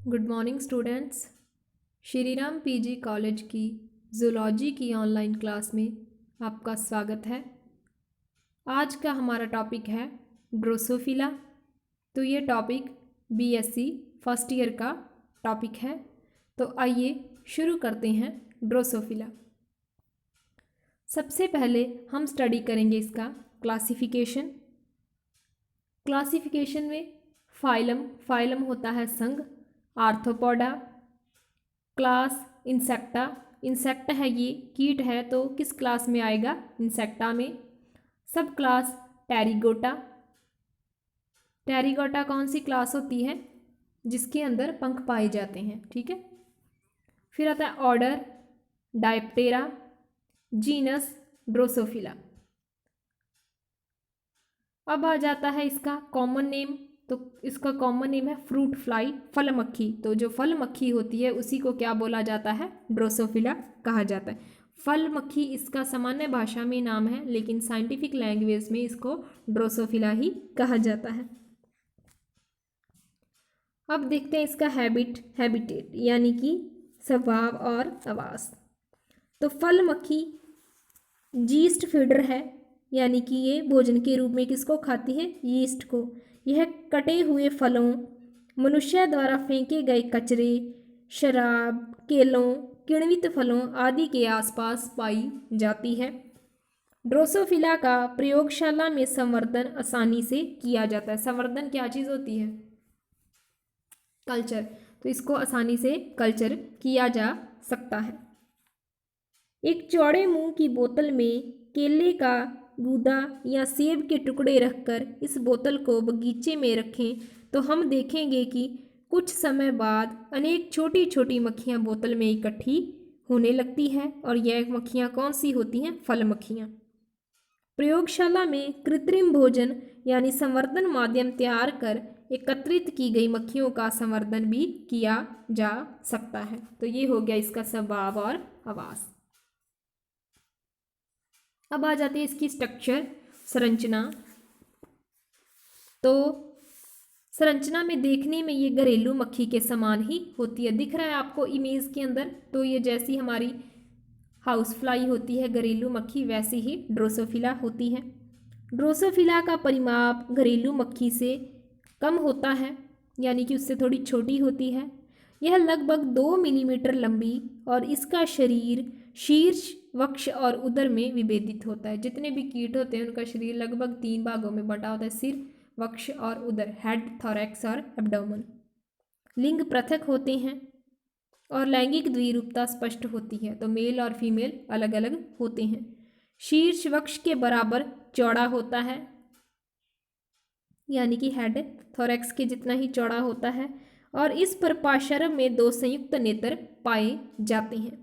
Good morning students. Shri Ram PG college की zoology की online class में आपका स्वागत है। आज का हमारा टॉपिक है ड्रोसोफिला। तो ये टॉपिक बीएससी फर्स्ट ईयर का टॉपिक है। तो आइए शुरू करते हैं ड्रोसोफिला। सबसे पहले हम स्टडी करेंगे इसका क्लासिफिकेशन। क्लासिफिकेशन में फाइलम होता है संघ, आर्थ्रोपोडा, क्लास इंसेक्टा, इंसेक्ट है ये कीट है तो किस क्लास में आएगा? इंसेक्टा में। सब क्लास टेरिगोटा, टेरिगोटा कौन सी क्लास होती है? जिसके अंदर पंख पाए जाते हैं, ठीक है। फिर आता है ऑर्डर डायप्टेरा, जीनस ड्रोसोफिला। अब आ जाता है इसका कॉमन नेम। तो इसका कॉमन नेम है फ्रूट फ्लाई, फल मक्खी। तो जो फल मक्खी होती है उसी को क्या बोला जाता है? ड्रोसोफिला कहा जाता है। फल मक्खी इसका सामान्य भाषा में नाम है, लेकिन साइंटिफिक लैंग्वेज में इसको ड्रोसोफिला ही कहा जाता है। अब देखते हैं इसका हैबिटेट यानी कि स्वभाव और आवास। तो फल मक्खी यीस्ट फीडर है, यानी कि ये भोजन के रूप में किसको खाती है? यीस्ट को। यह कटे हुए फलों, मनुष्य द्वारा फेंके गए कचरे, शराब, केलों, किण्वित फलों आदि के आसपास पाई जाती है। ड्रोसोफिला का प्रयोगशाला में संवर्धन आसानी से किया जाता है। संवर्धन क्या चीज़ होती है? कल्चर। तो इसको आसानी से कल्चर किया जा सकता है। एक चौड़े मुंह की बोतल में केले का गूदा या सेब के टुकड़े रखकर इस बोतल को बगीचे में रखें तो हम देखेंगे कि कुछ समय बाद अनेक छोटी छोटी मक्खियाँ बोतल में इकट्ठी होने लगती हैं, और यह मक्खियाँ कौन सी होती हैं? फल मक्खियाँ। प्रयोगशाला में कृत्रिम भोजन यानी संवर्धन माध्यम तैयार कर एकत्रित की गई मक्खियों का संवर्धन भी किया जा सकता है। तो ये हो गया इसका स्वभाव और आवास। अब आ जाती है इसकी स्ट्रक्चर, संरचना। तो संरचना में देखने में ये घरेलू मक्खी के समान ही होती है। दिख रहा है आपको इमेज के अंदर? तो ये जैसी हमारी हाउस फ्लाई होती है घरेलू मक्खी, वैसी ही ड्रोसोफिला होती है। ड्रोसोफिला का परिमाप घरेलू मक्खी से कम होता है, यानी कि उससे थोड़ी छोटी होती है। यह लगभग 2 मिलीमीटर लंबी और इसका शरीर शीर्ष, वक्ष और उदर में विभेदित होता है। जितने भी कीट होते हैं उनका शरीर लगभग 3 भागों में बटा होता है, सिर, वक्ष और उदर, हेड, थोरैक्स और एब्डोमेन। लिंग पृथक होते हैं और लैंगिक द्विरूपता स्पष्ट होती है। तो मेल और फीमेल अलग अलग होते हैं। शीर्ष वक्ष के बराबर चौड़ा होता है, यानी कि हेड थोरैक्स के जितना ही चौड़ा होता है, और इस पर पार्श्व में 2 संयुक्त नेत्र पाए जाते हैं।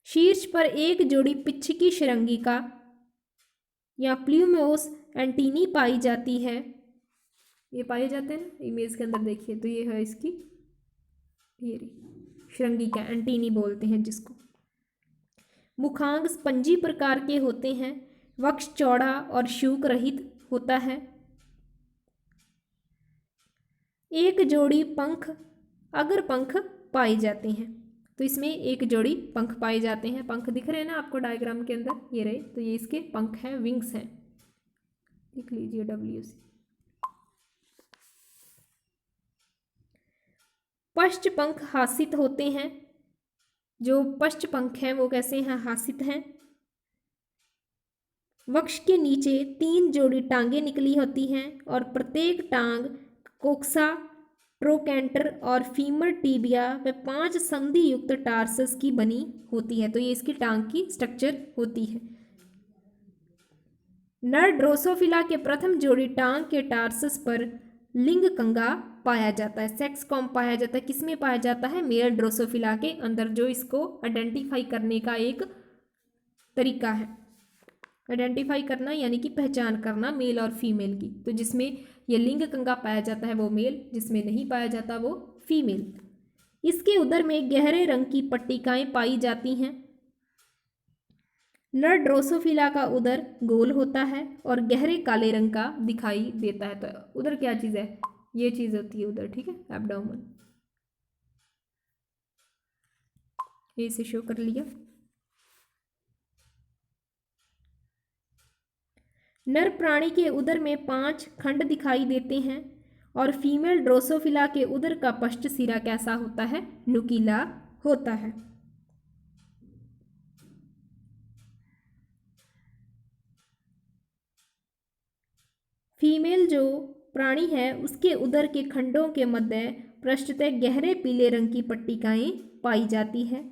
शीर्ष पर एक जोड़ी पिच्छकी श्रृंगिका या प्ल्यूमोस एंटीनी पाई जाती है। ये पाए जाते हैं ना इमेज के अंदर, देखिए। तो ये है इसकी श्रृंगिका, एंटीनी बोलते हैं जिसको। मुखांग स्पंजी प्रकार के होते हैं। वक्ष चौड़ा और शूक रहित होता है। एक जोड़ी पंख, अगर पंख पाए जाते हैं। तो इसमें एक जोड़ी पंख पाए जाते हैं। पंख दिख रहे हैं ना आपको डायग्राम के अंदर? ये रहे। तो ये इसके पंख हैं, विंग्स हैं, लिख लीजिए WC। पश्च पंख हासित होते हैं। जो पश्च पंख हैं वो कैसे हैं? हासित हैं। वक्ष के नीचे 3 जोड़ी टांगें निकली होती हैं और प्रत्येक टांग कोक्सा, ट्रोकेंटर और फीमर टीबिया व 5 संधि युक्त टार्सस की बनी होती है। तो ये इसकी टांग की स्ट्रक्चर होती है। नर ड्रोसोफिला के प्रथम जोड़ी टांग के टार्सस पर लिंग कंगा पाया जाता है। सेक्स कॉम पाया जाता है। किसमें पाया जाता है? मेल ड्रोसोफिला के अंदर, जो इसको आइडेंटिफाई करने का एक तरीका है। आइडेंटिफाई करना यानी कि पहचान करना मेल और फीमेल की। तो जिसमें ये लिंग कंगा पाया जाता है वो मेल, जिसमें नहीं पाया जाता वो फीमेल। इसके उदर में गहरे रंग की पट्टिकाएं पाई जाती हैं। नर ड्रोसोफिला का उदर गोल होता है और गहरे काले रंग का दिखाई देता है। तो उदर क्या चीज़ है? ये चीज़ होती है उधर, ठीक है, एब्डोमेन। ये इसे शो कर लिया। नर प्राणी के उदर में 5 खंड दिखाई देते हैं और फीमेल ड्रोसोफिला के उदर का पश्च सिरा कैसा होता है? नुकीला होता है। फीमेल जो प्राणी है उसके उदर के खंडों के मध्य पृष्ठतः गहरे पीले रंग की पट्टिकाएं पाई जाती है।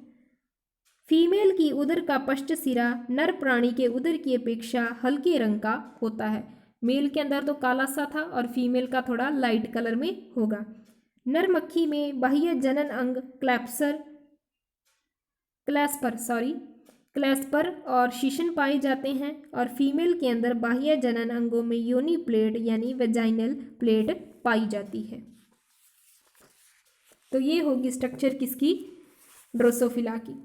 फीमेल की उदर का पश्च सिरा नर प्राणी के उदर की अपेक्षा हल्के रंग का होता है। मेल के अंदर तो काला सा था और फीमेल का थोड़ा लाइट कलर में होगा। नर मक्खी में बाह्य जनन अंग क्लैस्पर और शीशन पाए जाते हैं और फीमेल के अंदर बाह्य जनन अंगों में योनि प्लेट यानी वेजाइनल प्लेट पाई जाती है। तो ये होगी स्ट्रक्चर किसकी? ड्रोसोफिला की।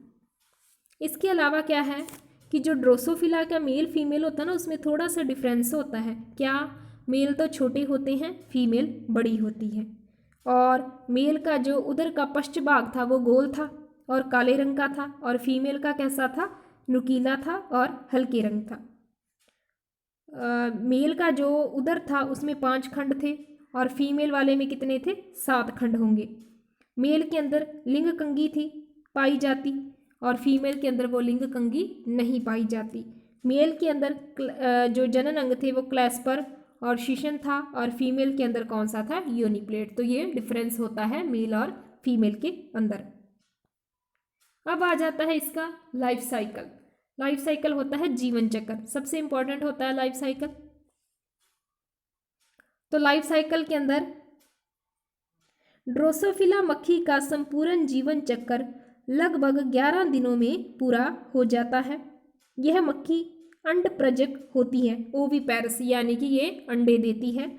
इसके अलावा क्या है कि जो ड्रोसोफिला का मेल फीमेल होता है ना, उसमें थोड़ा सा डिफरेंस होता है। क्या? मेल तो छोटे होते हैं, फीमेल बड़ी होती है। और मेल का जो उदर का पश्च भाग था वो गोल था और काले रंग का था, और फीमेल का कैसा था? नुकीला था और हल्के रंग था। मेल का जो उदर था उसमें 5 खंड थे और फीमेल वाले में कितने थे? 7 खंड होंगे। मेल के अंदर लिंग कंगी थी पाई जाती और फीमेल के अंदर वो लिंग कंगी नहीं पाई जाती। मेल के अंदर जो जनन अंग थे वो क्लैस्पर और शीशन था और फीमेल के अंदर कौन सा था? योनि प्लेट। तो ये डिफरेंस होता है मेल और फीमेल के अंदर। अब आ जाता है इसका लाइफ साइकिल। लाइफ साइकिल होता है जीवन चक्र, सबसे इंपॉर्टेंट होता है लाइफ साइकिल। तो लाइफ साइकिल के अंदर ड्रोसोफिला मक्खी का संपूर्ण जीवन चक्र लगभग 11 दिनों में पूरा हो जाता है। यह मक्खी अंड प्रजक होती है, ओविपेरस, यानी कि ये अंडे देती है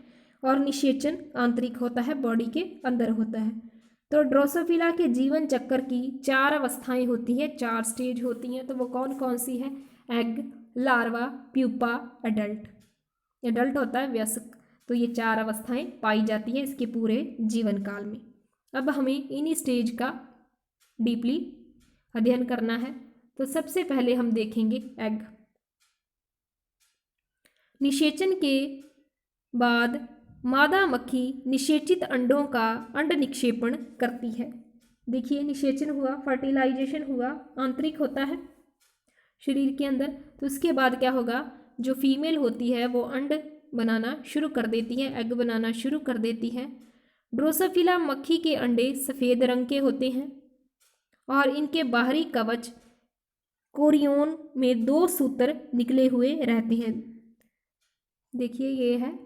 और निषेचन आंतरिक होता है, बॉडी के अंदर होता है। तो ड्रोसोफिला के जीवन चक्र की 4 अवस्थाएं होती है, 4 स्टेज होती हैं। तो वो कौन कौन सी है? Egg, larva, pupa, adult. Adult होता है वयस्क। तो ये 4 अवस्थाएं पाई जाती हैं इसके पूरे जीवन काल में। अब हमें इन स्टेज का डीपली अध्ययन करना है। तो सबसे पहले हम देखेंगे एग। निषेचन के बाद मादा मक्खी निषेचित अंडों का अंड निक्षेपण करती है। देखिए, निषेचन हुआ, फर्टिलाइजेशन हुआ, आंतरिक होता है शरीर के अंदर। तो उसके बाद क्या होगा? जो फीमेल होती है वो अंड बनाना शुरू कर देती है, एग बनाना शुरू कर देती है। ड्रोसोफिला मक्खी के अंडे सफ़ेद रंग के होते हैं और इनके बाहरी कवच कोरियोन में 2 सूत्र निकले हुए रहते हैं। देखिए ये है,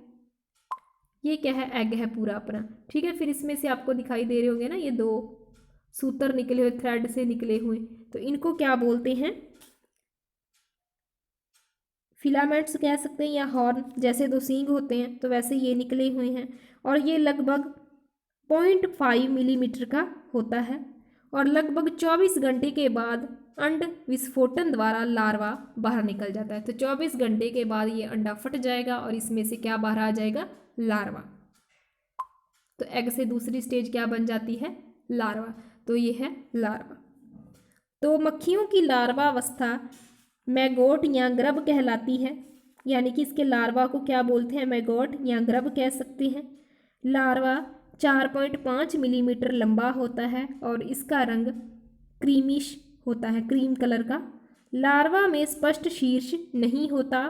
ये क्या है? एग है पूरा अपना, ठीक है। फिर इसमें से आपको दिखाई दे रहे होंगे ना ये 2 सूत्र निकले हुए, थ्रेड से निकले हुए। तो इनको क्या बोलते हैं? फिलामेंट्स कह सकते हैं या हॉर्न, जैसे 2 सींग होते हैं तो वैसे ये निकले हुए हैं और ये लगभग 0.5 मिलीमीटर का होता है और लगभग 24 घंटे के बाद अंड विस्फोटन द्वारा लार्वा बाहर निकल जाता है। तो 24 घंटे के बाद ये अंडा फट जाएगा और इसमें से क्या बाहर आ जाएगा? लार्वा। तो एग से दूसरी स्टेज क्या बन जाती है? लार्वा। तो ये है लार्वा। तो मक्खियों की लार्वा अवस्था मैगोट या ग्रब कहलाती है, यानी कि इसके लार्वा को क्या बोलते हैं? मैगोट या ग्रब कह सकते हैं। लार्वा 4.5 मिलीमीटर लंबा होता है और इसका रंग क्रीमिश होता है, क्रीम कलर का। लार्वा में स्पष्ट शीर्ष नहीं होता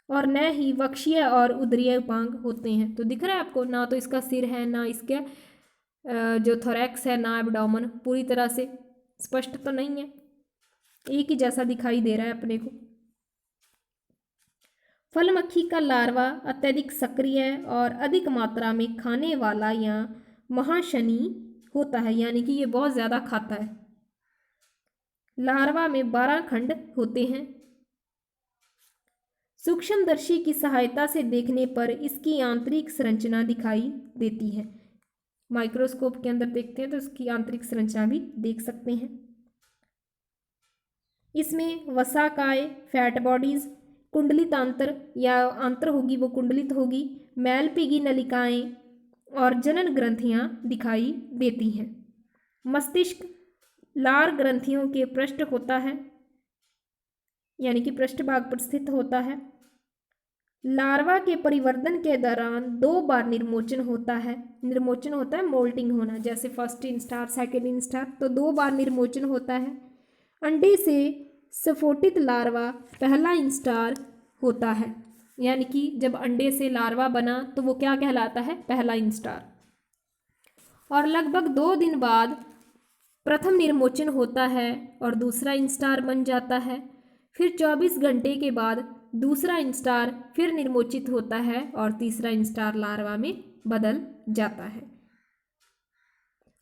और न ही वक्षीय और उदरीय उपांग होते हैं। तो दिख रहा है आपको, ना तो इसका सिर है, ना इसके जो थोरैक्स है, ना एब्डोमेन, पूरी तरह से स्पष्ट तो नहीं है, एक ही जैसा दिखाई दे रहा है अपने को। फल मक्खी का लार्वा अत्यधिक सक्रिय और अधिक मात्रा में खाने वाला या महाशनी होता है, यानी कि ये बहुत ज़्यादा खाता है। लार्वा में 12 खंड होते हैं। सूक्ष्मदर्शी की सहायता से देखने पर इसकी आंतरिक संरचना दिखाई देती है। माइक्रोस्कोप के अंदर देखते हैं तो इसकी आंतरिक संरचना भी देख सकते हैं। इसमें वसाकाय, फैट बॉडीज, कुंडलित आंत्र या आंत्र होगी वो कुंडलित होगी, मैलपीगी नलिकाएं और जनन ग्रंथियां दिखाई देती हैं। मस्तिष्क लार ग्रंथियों के पृष्ठ होता है, यानी कि पृष्ठभाग पर स्थित होता है। लार्वा के परिवर्तन के दौरान 2 बार निर्मोचन होता है। निर्मोचन होता है मोल्टिंग होना, जैसे फर्स्ट इंस्टार सेकेंड इंस्टार, तो 2 बार निर्मोचन होता है। अंडे से स्फोटित लार्वा पहला इंस्टार होता है, यानी कि जब अंडे से लार्वा बना तो वो क्या कहलाता है, पहला इंस्टार। और लगभग 2 दिन बाद प्रथम निर्मोचन होता है और दूसरा इंस्टार बन जाता है। फिर 24 घंटे के बाद दूसरा इंस्टार फिर निर्मोचित होता है और तीसरा इंस्टार लार्वा में बदल जाता है।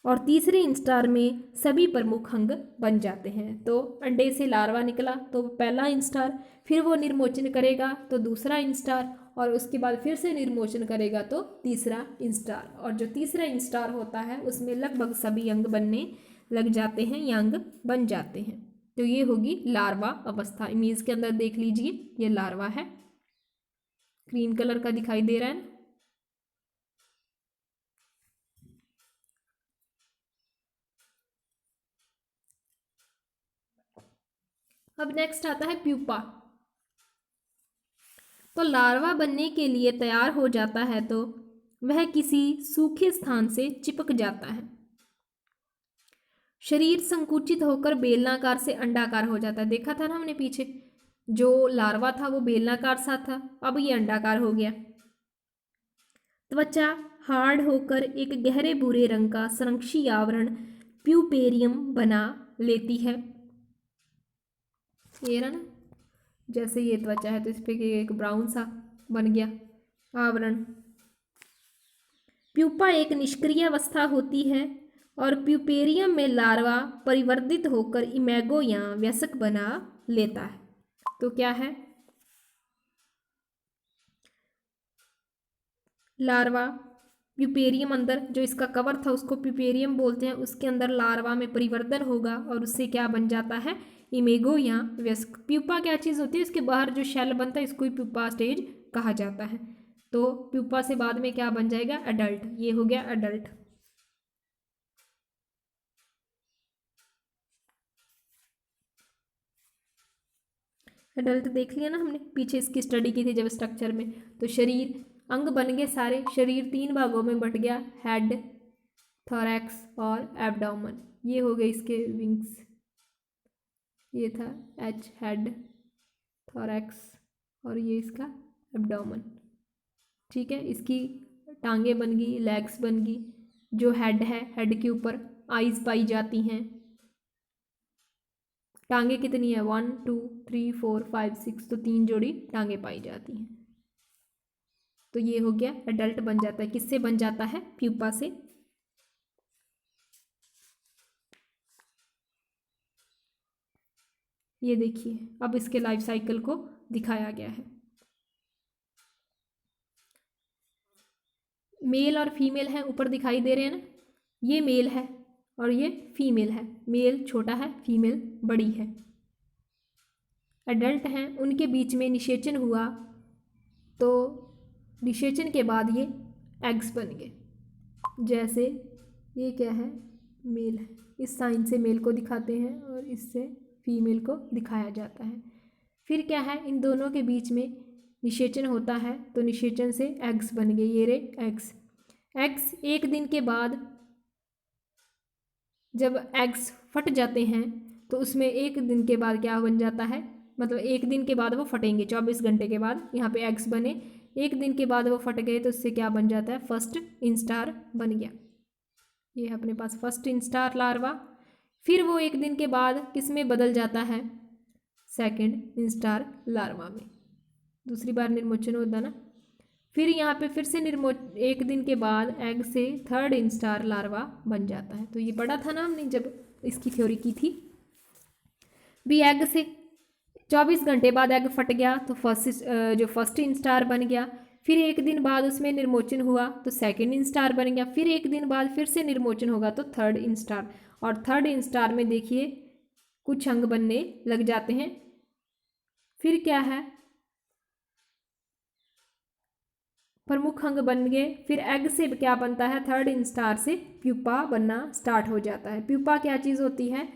और तीसरे इंस्टार में सभी प्रमुख अंग बन जाते हैं। तो अंडे से लार्वा निकला तो पहला इंस्टार, फिर वो निर्मोचन करेगा तो दूसरा इंस्टार, और उसके बाद फिर से निर्मोचन करेगा तो तीसरा इंस्टार। और जो तीसरा इंस्टार होता है उसमें लगभग सभी अंग बनने लग जाते हैं या अंग बन जाते हैं। तो ये होगी लार्वा अवस्था। इमेज के अंदर देख लीजिए, ये लार्वा है, ग्रीन कलर का दिखाई दे रहा है। अब नेक्स्ट आता है प्यूपा। तो लार्वा बनने के लिए तैयार हो जाता है तो वह किसी सूखे स्थान से चिपक जाता है। शरीर संकुचित होकर बेलनाकार से अंडाकार हो जाता है। देखा था ना हमने पीछे, जो लार्वा था वो बेलनाकार सा था, अब ये अंडाकार हो गया। त्वचा हार्ड होकर एक गहरे भूरे रंग का संरक्षी आवरण प्यूपेरियम बना लेती है। ये रहा ना, जैसे ये त्वचा है तो इस पे एक ब्राउन सा बन गया आवरण। प्यूपा एक निष्क्रिय अवस्था होती है और प्यूपेरियम में लार्वा परिवर्तित होकर इमेगो या वयस्क बना लेता है। तो क्या है, लार्वा प्यूपेरियम, अंदर जो इसका कवर था उसको प्यूपेरियम बोलते हैं, उसके अंदर लार्वा में परिवर्तन होगा और उससे क्या बन जाता है, इमेगो या वयस्क। प्यूपा क्या चीज़ होती है, इसके बाहर जो शेल बनता है इसको ही प्यूपा स्टेज कहा जाता है। तो प्यूपा से बाद में क्या बन जाएगा, अडल्ट। ये हो गया अडल्ट। अडल्ट देख लिया ना हमने, पीछे इसकी स्टडी की थी जब स्ट्रक्चर में। तो शरीर अंग बन गए सारे, शरीर 3 भागों में बट गया, हेड, थोरैक्स और एब्डोमेन। ये हो गए इसके विंग्स, ये था एच, हेड, थोरैक्स, और ये इसका एब्डोमेन। ठीक है, इसकी टांगे बन गई, लेग्स बन गई। जो हेड है, हेड के ऊपर आइज पाई जाती हैं। टांगे कितनी है, 1 2 3 4 5 6, तो 3 जोड़ी टांगे पाई जाती हैं। तो ये हो गया अडल्ट बन जाता है, किससे बन जाता है, प्यूपा से। ये देखिए, अब इसके लाइफ साइकिल को दिखाया गया है। मेल और फीमेल है, ऊपर दिखाई दे रहे हैं ना, ये मेल है और ये फीमेल है। मेल छोटा है, फीमेल बड़ी है। एडल्ट हैं, उनके बीच में निषेचन हुआ तो निषेचन के बाद ये एग्स बन गए। जैसे ये क्या है, मेल है, इस साइन से मेल को दिखाते हैं और इससे फीमेल को दिखाया जाता है। फिर क्या है, इन दोनों के बीच में निषेचन होता है तो निषेचन से एग्स बन गए, ये रहे एग्स। एग्स 1 दिन के बाद जब एग्स फट जाते हैं तो उसमें 1 दिन के बाद क्या बन जाता है, मतलब 1 दिन के बाद वो फटेंगे, 24 घंटे के बाद यहाँ पे एग्स बने, 1 दिन के बाद वो फट गए तो उससे क्या बन जाता है, फर्स्ट इंस्टार बन गया। ये है अपने पास फर्स्ट इंस्टार लार्वा। फिर वो 1 दिन के बाद किस में बदल जाता है, सेकंड इंस्टार लार्वा में। दूसरी बार निर्मोचन होता ना। फिर यहाँ पे फिर से 1 दिन के बाद एग से थर्ड इंस्टार लार्वा बन जाता है। तो ये पढ़ा था ना हमने जब इसकी थ्योरी की थी भी। एग से 24 घंटे बाद एग फट गया तो फर्स्ट इंस्टार बन गया। फिर 1 दिन बाद उसमें निर्मोचन हुआ तो सेकंड इंस्टार बन गया। फिर 1 दिन बाद फिर से निर्मोचन होगा तो थर्ड इंस्टार। और थर्ड इंस्टार में देखिए कुछ अंग बनने लग जाते हैं। फिर क्या है, प्रमुख अंग बन गए। फिर एग से क्या बनता है, थर्ड इंस्टार से प्यूपा बनना स्टार्ट हो जाता है। प्यूपा क्या चीज़ होती है,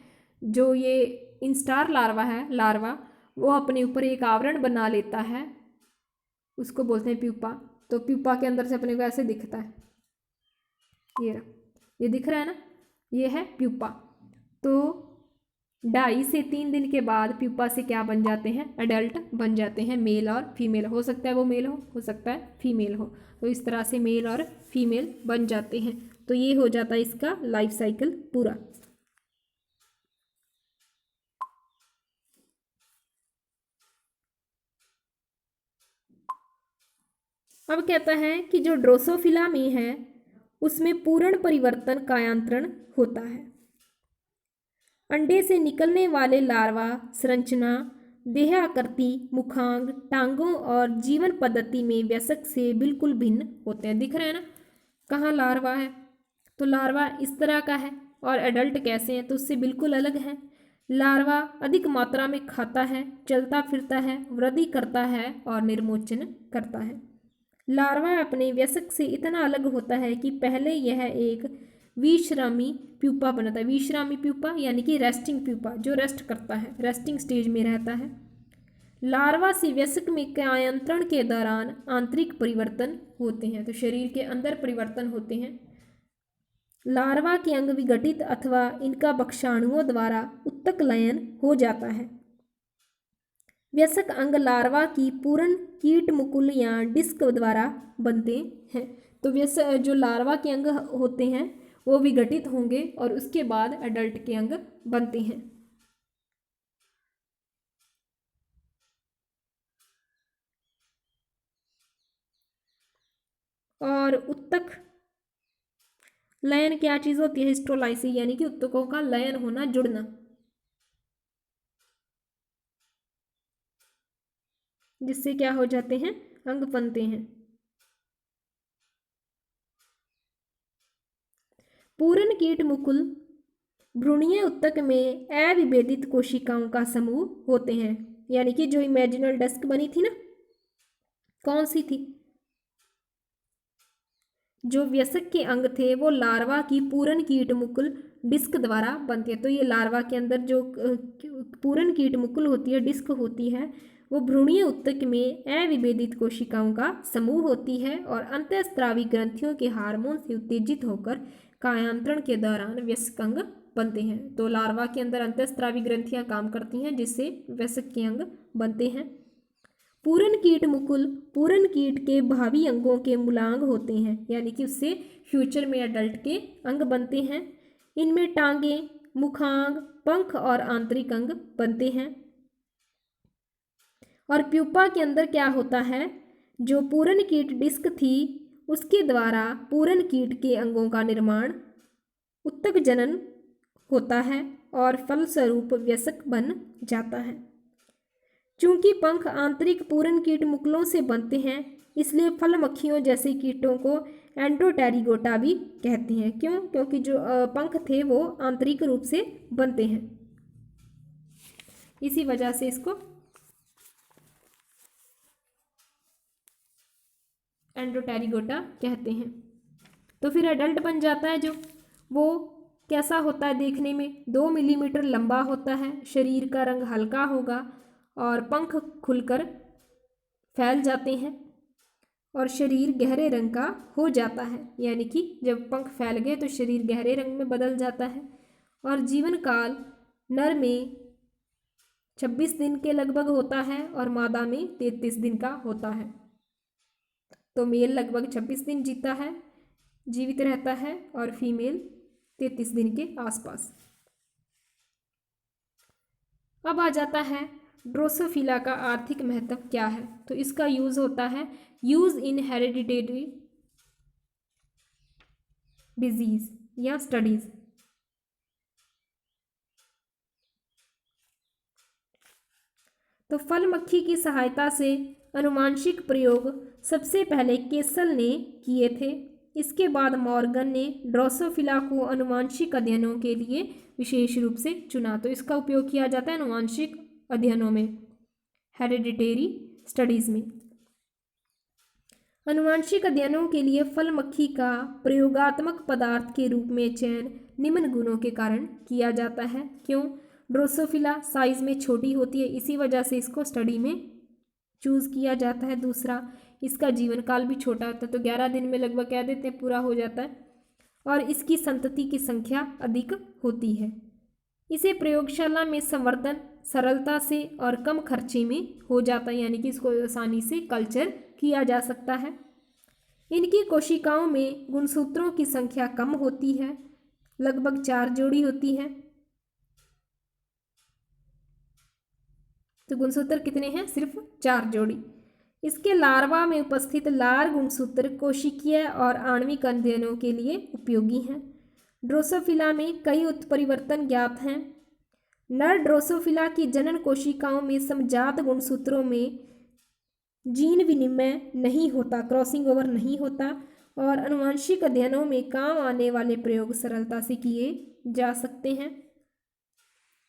जो ये इंस्टार लार्वा है, लार्वा वो अपने ऊपर एक आवरण बना लेता है, उसको बोलते हैं प्यूपा। तो प्यूपा के अंदर से अपने को ऐसे दिखता है, ये रहा, ये दिख रहा है ना, ये है प्यूपा। तो 2.5 से 3 दिन के बाद प्यूपा से क्या बन जाते हैं, एडल्ट बन जाते हैं, मेल और फीमेल। हो सकता है वो मेल हो सकता है फीमेल हो। तो इस तरह से मेल और फीमेल बन जाते हैं। तो ये हो जाता है इसका लाइफ साइकिल पूरा। अब कहता है कि जो ड्रोसोफिला में है उसमें पूर्ण परिवर्तन कायांतरण होता है। अंडे से निकलने वाले लार्वा संरचना, देह आकृति, मुखांग, टांगों और जीवन पद्धति में वयस्क से बिल्कुल भिन्न होते हैं। दिख रहे हैं ना कहाँ लार्वा है, तो लार्वा इस तरह का है, और एडल्ट कैसे हैं तो उससे बिल्कुल अलग है। लार्वा अधिक मात्रा में खाता है, चलता फिरता है, वृद्धि करता है और निर्मोचन करता है। लार्वा अपने वयस्क से इतना अलग होता है कि पहले यह एक विश्रामी प्यूपा बनता है। विश्रामी प्यूपा यानी कि रेस्टिंग प्यूपा, जो रेस्ट करता है, रेस्टिंग स्टेज में रहता है। लार्वा से वयस्क में कायांतरण के दौरान आंतरिक परिवर्तन होते हैं, तो शरीर के अंदर परिवर्तन होते हैं। लार्वा के अंग विघटित अथवा इनका भक्षाणुओं द्वारा उत्तक लयन हो जाता है। वयस्क अंग लार्वा की पूर्ण कीट मुकुल या डिस्क द्वारा बनते हैं। तो वयस्क जो लार्वा के अंग होते हैं वो विघटित होंगे और उसके बाद एडल्ट के अंग बनते हैं। और उत्तक लयन क्या चीज़ होती है, हिस्टोलाइसिस यानी कि उत्तकों का लयन होना, जुड़ना, जिससे क्या हो जाते हैं, अंग बनते हैं। पूर्ण कीट मुकुल भ्रूणीय उत्तक में अविभेदित कोशिकाओं का समूह होते हैं। यानी कि जो इमेजिनल डिस्क बनी थी ना, कौन सी थी, जो वयस्क के अंग थे वो लार्वा की पूर्ण कीट मुकुल डिस्क द्वारा बनते हैं। तो ये लार्वा के अंदर जो पूर्ण कीट मुकुल होती है, डिस्क होती है, वो भ्रूणीय उत्तक में अविभेदित कोशिकाओं का समूह होती है और अंतःस्रावी ग्रंथियों के हार्मोन से उत्तेजित होकर कायांतरण के दौरान वयस्क अंग बनते हैं। तो लार्वा के अंदर अंतःस्रावी ग्रंथियां काम करती हैं जिससे वयस्क के अंग बनते हैं। पूर्ण कीट मुकुल पूर्ण कीट के भावी अंगों के मूलांग होते हैं, यानी कि उससे फ्यूचर में एडल्ट के अंग बनते हैं। इनमें टांगे, मुखांग, पंख और आंतरिक अंग बनते हैं। और प्यूपा के अंदर क्या होता है, जो पूर्ण कीट डिस्क थी उसके द्वारा पूर्ण कीट के अंगों का निर्माण, उत्तक जनन होता है और फलस्वरूप वयस्क बन जाता है। चूंकि पंख आंतरिक पूर्ण कीट मुकुलों से बनते हैं इसलिए फल मक्खियों जैसे कीटों को एंडोटेरिगोटा भी कहते हैं। क्यों, क्योंकि जो पंख थे वो आंतरिक रूप से बनते हैं, इसी वजह से इसको एंडोटेरिगोटा कहते हैं। तो फिर एडल्ट बन जाता है जो, वो कैसा होता है देखने में, 2 मिलीमीटर लंबा होता है, शरीर का रंग हल्का होगा और पंख खुलकर फैल जाते हैं और शरीर गहरे रंग का हो जाता है। यानी कि जब पंख फैल गए तो शरीर गहरे रंग में बदल जाता है। और जीवन काल नर में 26 दिन के लगभग होता है और मादा में 33 दिन का होता है। तो मेल लगभग 26 दिन जीता है, जीवित रहता है, और फीमेल 33 दिन के आसपास। अब आ जाता है ड्रोसोफिला का आर्थिक महत्व क्या है। तो इसका यूज होता है, यूज इन हेरिडिटेरी डिजीज या स्टडीज। तो फल मक्खी की सहायता से अनुवांशिक प्रयोग सबसे पहले केसल ने किए थे। इसके बाद मॉर्गन ने ड्रोसोफिला को अनुवांशिक अध्ययनों के लिए विशेष रूप से चुना। तो इसका उपयोग किया जाता है अनुवांशिक अध्ययनों में, हेरिडिटेरी स्टडीज में। अनुवांशिक अध्ययनों के लिए फल मक्खी का प्रयोगात्मक पदार्थ के रूप में चयन निम्न गुणों के कारण किया जाता है। क्यों? ड्रोसोफिला साइज में छोटी होती है, इसी वजह से इसको स्टडी में चूज़ किया जाता है। दूसरा, इसका जीवन काल भी छोटा होता है, तो 11 दिन में लगभग कह देते हैं पूरा हो जाता है, और इसकी संतति की संख्या अधिक होती है। इसे प्रयोगशाला में संवर्धन सरलता से और कम खर्चे में हो जाता है, यानी कि इसको आसानी से कल्चर किया जा सकता है। इनकी कोशिकाओं में गुणसूत्रों की संख्या कम होती है, लगभग 4 जोड़ी होती है। तो गुणसूत्र कितने हैं? सिर्फ 4 जोड़ी। इसके लार्वा में उपस्थित लार गुणसूत्र कोशिकीय और आणविक अध्ययनों के लिए उपयोगी हैं। ड्रोसोफिला में कई उत्परिवर्तन ज्ञात हैं। नर ड्रोसोफिला की जनन कोशिकाओं में समजात गुणसूत्रों में जीन विनिमय नहीं होता, क्रॉसिंग ओवर नहीं होता, और आनुवंशिक अध्ययनों में काम आने वाले प्रयोग सरलता से किए जा सकते हैं।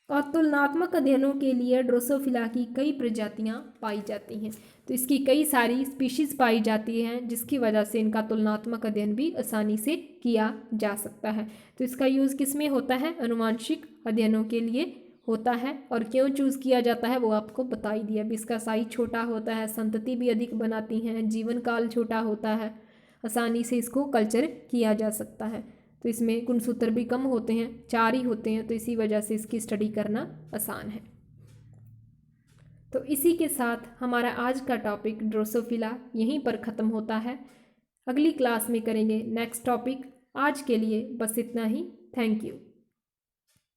और तुलनात्मक अध्ययनों के लिए ड्रोसोफिला की कई प्रजातियां पाई जाती हैं। तो इसकी कई सारी स्पीशीज़ पाई जाती हैं, जिसकी वजह से इनका तुलनात्मक अध्ययन भी आसानी से किया जा सकता है। तो इसका यूज़ किस में होता है? आनुवंशिक अध्ययनों के लिए होता है। और क्यों चूज़ किया जाता है वो आपको बता ही दिया। इसका साइज छोटा होता है, संतति भी अधिक बनाती हैं, जीवन काल छोटा होता है, आसानी से इसको कल्चर किया जा सकता है। तो इसमें गुणसूत्र भी कम होते हैं, 4 ही होते हैं, तो इसी वजह से इसकी स्टडी करना आसान है। तो इसी के साथ हमारा आज का टॉपिक ड्रोसोफिला यहीं पर ख़त्म होता है। अगली क्लास में करेंगे नेक्स्ट टॉपिक। आज के लिए बस इतना ही। Thank you.